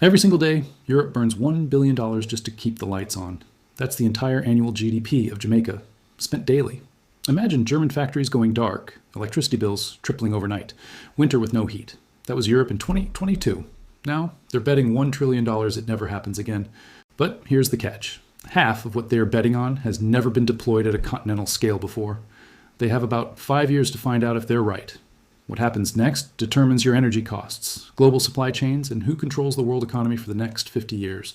Every single day, Europe burns $1 billion just to keep the lights on. That's the entire annual GDP of Jamaica, spent daily. Imagine German factories going dark, electricity bills tripling overnight, winter with no heat. That was Europe in 2022. Now, they're betting $1 trillion it never happens again. But here's the catch. Half of what they're betting on has never been deployed at a continental scale before. They have about 5 years to find out if they're right. What happens next determines your energy costs, global supply chains, and who controls the world economy for the next 50 years.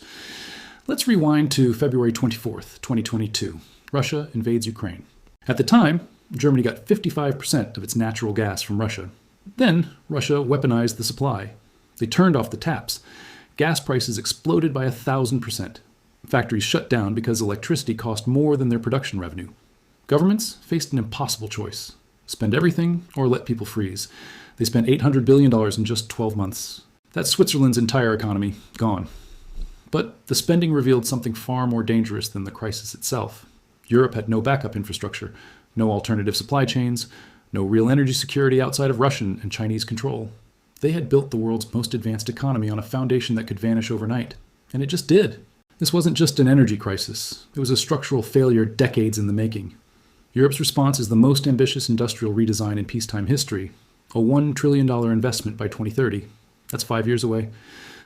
Let's rewind to February 24th, 2022. Russia invades Ukraine. At the time, Germany got 55% of its natural gas from Russia. Then, Russia weaponized the supply. They turned off the taps. Gas prices exploded by 1,000%. Factories shut down because electricity cost more than their production revenue. Governments faced an impossible choice. Spend everything or let people freeze. They spent $800 billion in just 12 months. That's Switzerland's entire economy gone. But the spending revealed something far more dangerous than the crisis itself. Europe had no backup infrastructure, no alternative supply chains, no real energy security outside of Russian and Chinese control. They had built the world's most advanced economy on a foundation that could vanish overnight. And it just did. This wasn't just an energy crisis. It was a structural failure decades in the making. Europe's response is the most ambitious industrial redesign in peacetime history, a $1 trillion investment by 2030. That's 5 years away.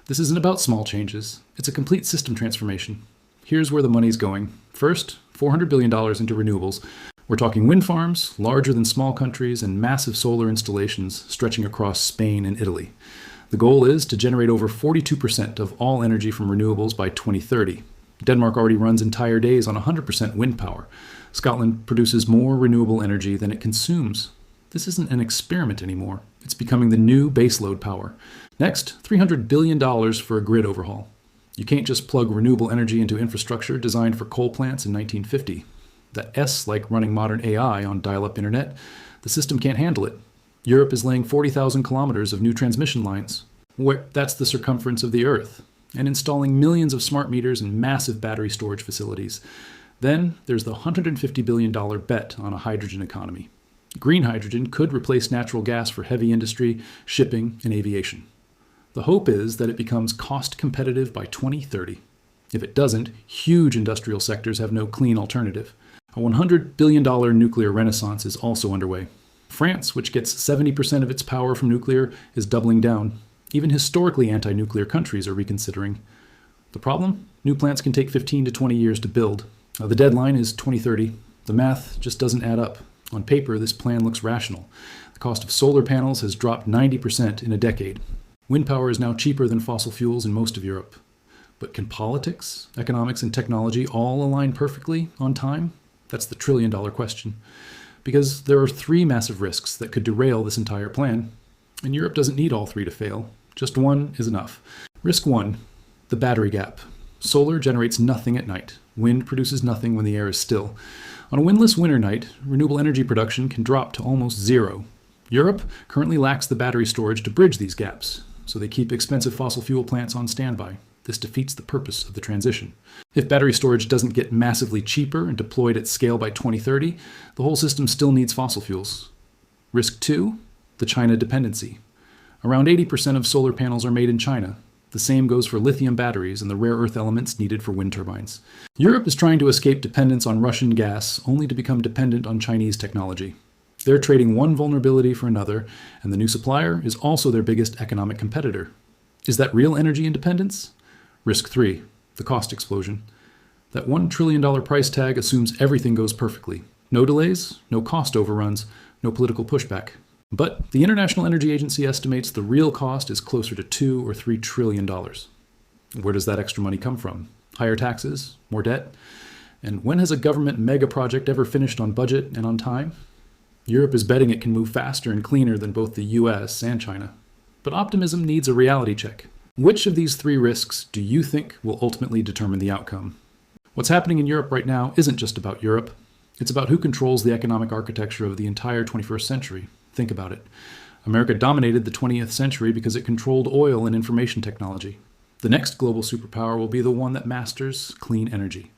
This isn't about small changes. It's a complete system transformation. Here's where the money's going. First, $400 billion into renewables. We're talking wind farms, larger than small countries, and massive solar installations stretching across Spain and Italy. The goal is to generate over 42% of all energy from renewables by 2030. Denmark already runs entire days on 100% wind power. Scotland produces more renewable energy than it consumes. This isn't an experiment anymore. It's becoming the new baseload power. Next, $300 billion for a grid overhaul. You can't just plug renewable energy into infrastructure designed for coal plants in 1950. That S like running modern AI on dial-up internet. The system can't handle it. Europe is laying 40,000 kilometers of new transmission lines. That's the circumference of the Earth. And installing millions of smart meters and massive battery storage facilities. Then there's the $150 billion bet on a hydrogen economy. Green hydrogen could replace natural gas for heavy industry, shipping, and aviation. The hope is that it becomes cost competitive by 2030. If it doesn't, huge industrial sectors have no clean alternative. A $100 billion nuclear renaissance is also underway. France, which gets 70% of its power from nuclear, is doubling down. Even historically anti-nuclear countries are reconsidering. The problem? New plants can take 15 to 20 years to build. The deadline is 2030. The math just doesn't add up. On paper, this plan looks rational. The cost of solar panels has dropped 90% in a decade. Wind power is now cheaper than fossil fuels in most of Europe. But can politics, economics, and technology all align perfectly on time? That's the trillion-dollar question. Because there are 3 massive risks that could derail this entire plan. And Europe doesn't need all 3 to fail. Just one is enough. Risk 1, the battery gap. Solar generates nothing at night. Wind produces nothing when the air is still. On a windless winter night, renewable energy production can drop to almost zero. Europe currently lacks the battery storage to bridge these gaps, so they keep expensive fossil fuel plants on standby. This defeats the purpose of the transition. If battery storage doesn't get massively cheaper and deployed at scale by 2030, the whole system still needs fossil fuels. Risk 2, the China dependency. Around 80% of solar panels are made in China. The same goes for lithium batteries and the rare earth elements needed for wind turbines. Europe is trying to escape dependence on Russian gas, only to become dependent on Chinese technology. They're trading one vulnerability for another, and the new supplier is also their biggest economic competitor. Is that real energy independence? Risk 3, the cost explosion. That $1 trillion price tag assumes everything goes perfectly. No delays, no cost overruns, no political pushback. But the International Energy Agency estimates the real cost is closer to $2 or $3 trillion. Where does that extra money come from? Higher taxes? More debt? And when has a government mega project ever finished on budget and on time? Europe is betting it can move faster and cleaner than both the US and China. But optimism needs a reality check. Which of these 3 risks do you think will ultimately determine the outcome? What's happening in Europe right now isn't just about Europe. It's about who controls the economic architecture of the entire 21st century. Think about it. America dominated the 20th century because it controlled oil and information technology. The next global superpower will be the one that masters clean energy.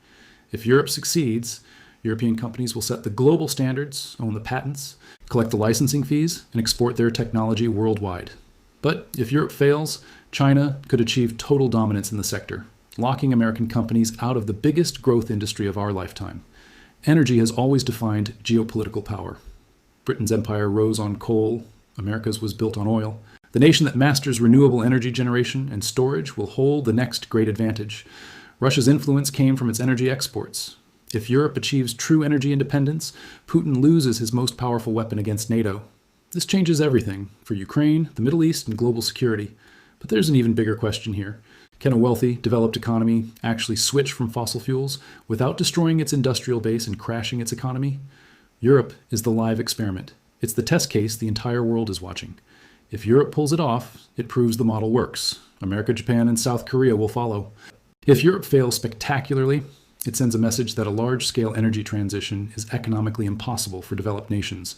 If Europe succeeds, European companies will set the global standards, own the patents, collect the licensing fees, and export their technology worldwide. But if Europe fails, China could achieve total dominance in the sector, locking American companies out of the biggest growth industry of our lifetime. Energy has always defined geopolitical power. Britain's empire rose on coal, America's was built on oil. The nation that masters renewable energy generation and storage will hold the next great advantage. Russia's influence came from its energy exports. If Europe achieves true energy independence, Putin loses his most powerful weapon against NATO. This changes everything for Ukraine, the Middle East, and global security. But there's an even bigger question here. Can a wealthy, developed economy actually switch from fossil fuels without destroying its industrial base and crashing its economy? Europe is the live experiment. It's the test case the entire world is watching. If Europe pulls it off, it proves the model works. America, Japan, and South Korea will follow. If Europe fails spectacularly, it sends a message that a large-scale energy transition is economically impossible for developed nations.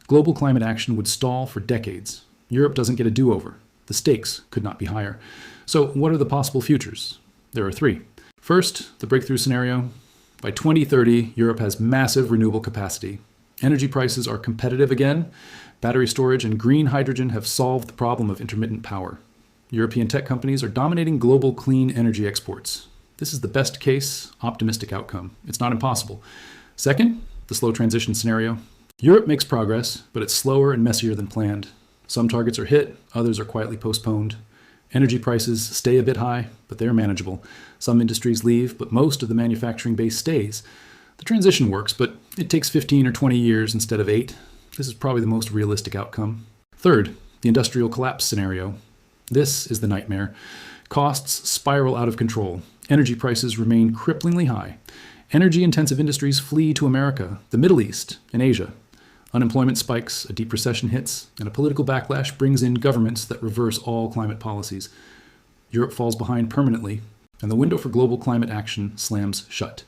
Global climate action would stall for decades. Europe doesn't get a do-over. The stakes could not be higher. So what are the possible futures? There are three. First, the breakthrough scenario. By 2030, Europe has massive renewable capacity. Energy prices are competitive again. Battery storage and green hydrogen have solved the problem of intermittent power. European tech companies are dominating global clean energy exports. This is the best case, optimistic outcome. It's not impossible. Second, the slow transition scenario. Europe makes progress, but it's slower and messier than planned. Some targets are hit, others are quietly postponed. Energy prices stay a bit high, but they're manageable. Some industries leave, but most of the manufacturing base stays. The transition works, but it takes 15 or 20 years instead of 8. This is probably the most realistic outcome. Third, the industrial collapse scenario. This is the nightmare. Costs spiral out of control. Energy prices remain cripplingly high. Energy-intensive industries flee to America, the Middle East, and Asia. Unemployment spikes, a deep recession hits, and a political backlash brings in governments that reverse all climate policies. Europe falls behind permanently, and the window for global climate action slams shut.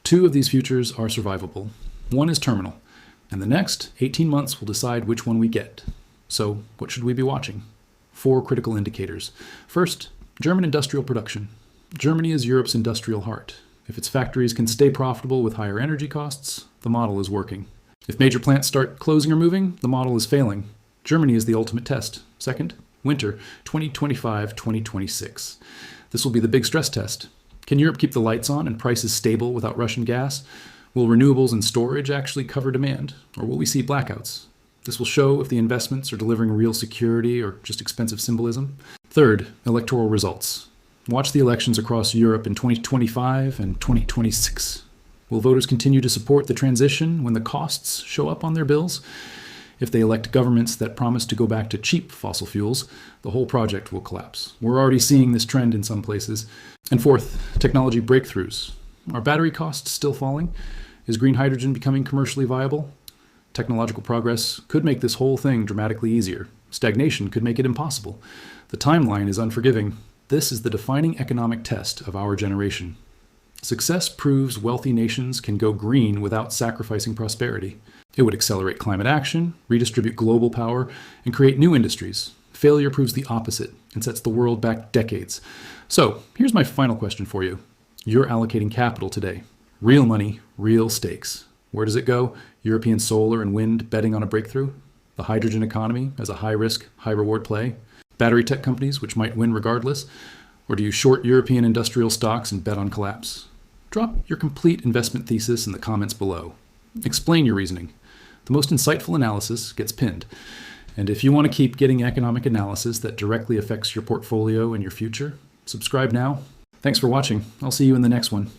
Two of these futures are survivable. One is terminal, and the next 18 months will decide which one we get. So, what should we be watching? 4 critical indicators. First, German industrial production. Germany is Europe's industrial heart. If its factories can stay profitable with higher energy costs, the model is working. If major plants start closing or moving, the model is failing. Germany is the ultimate test. Second, winter 2025-2026. This will be the big stress test. Can Europe keep the lights on and prices stable without Russian gas? Will renewables and storage actually cover demand, or will we see blackouts? This will show if the investments are delivering real security or just expensive symbolism. Third, electoral results. Watch the elections across Europe in 2025 and 2026. Will voters continue to support the transition when the costs show up on their bills? If they elect governments that promise to go back to cheap fossil fuels, the whole project will collapse. We're already seeing this trend in some places. And fourth, technology breakthroughs. Are battery costs still falling? Is green hydrogen becoming commercially viable? Technological progress could make this whole thing dramatically easier. Stagnation could make it impossible. The timeline is unforgiving. This is the defining economic test of our generation. Success proves wealthy nations can go green without sacrificing prosperity. It would accelerate climate action, redistribute global power, and create new industries. Failure proves the opposite and sets the world back decades. So, here's my final question for you. You're allocating capital today. Real money, real stakes. Where does it go? European solar and wind betting on a breakthrough? The hydrogen economy as a high-risk, high-reward play? Battery tech companies, which might win regardless? Or do you short European industrial stocks and bet on collapse? Drop your complete investment thesis in the comments below. Explain your reasoning. The most insightful analysis gets pinned. And if you want to keep getting economic analysis that directly affects your portfolio and your future, subscribe now. Thanks for watching. I'll see you in the next one.